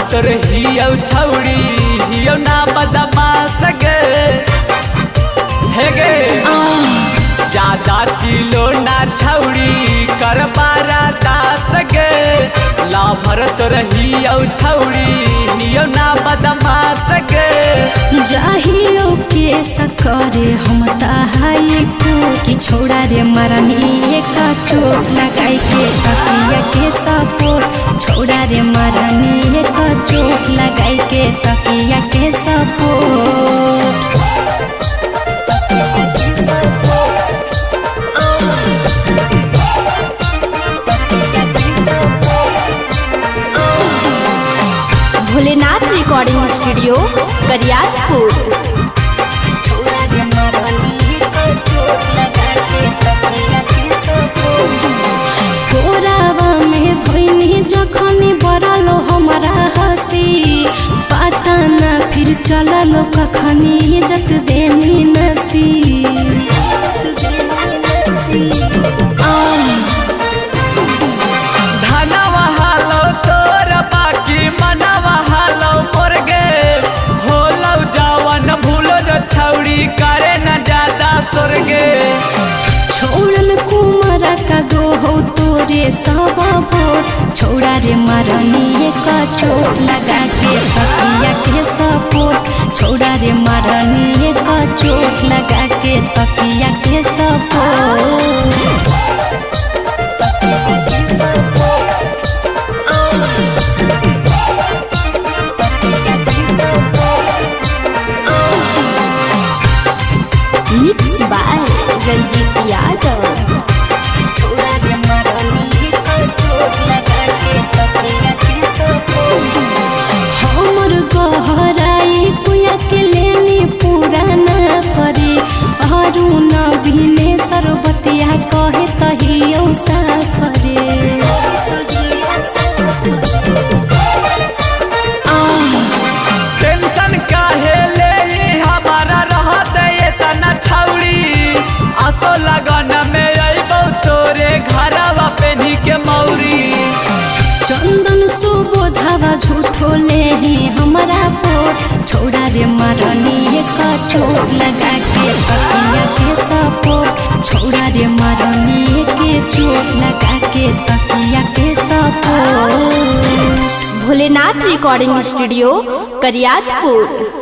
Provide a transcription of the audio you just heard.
भरत रहियो छौड़ी हियो ना बदमाश गे हे गे ज्यादा चिलो ना छौड़ी कर बारा दास गे ला भरत रहियो छौड़ी हियो ना बदमाश गे जाहियो के सकरे हम ताहाई को कि छोड़ा रे मरनी का चोट लगाई के तकिया के सपोर्ट छोड़ा रे मरनी का चोट लगाई के तकिया के support Bholenath recording studio Kariyatpur. छोड़ा रे मरनी का चोट लगा के तकिया के सपोर्ट कोरावा में धोइनी जखनी बरलो हमारा हंसी पता ना फिर चललो कखनी इज्जत देनी नसी धनवा हालो तोर बाकी मनवा हालो मोर गे होलो जवन भूलो जो छौड़ी करे न ज्यादा सोरगे छोड़न कुमार का दो हो तोरे सब भोर छोड़ा रे मरनी का चोट लगा के तकिया के सपोर्ट छोड़ा रे मरनी का चोट लगा के तकिया के support mix by Ranjit Yadav. छोड़ा रे मरनी का चोट लगा के तकिया के सपोर्ट हमर गहराई कुया के लेनी पूरा ना करे अरुण बिने सरबतिया कहे तहियो सा करे टेंशन काहे ले हमारा रहत ये तना छौड़ी आसो लगन में अइबो तोरे घरवा पेनी के मौरी चंदन सुबोधवा झूठो ले ही हमारा पोट छोड़ा रे मरनी का चोट लगा के तकिया के सपोर्ट छोड़ा रे मरनी के चोट लगा के तकिया के support. Bholenath recording studio Kariyatpur.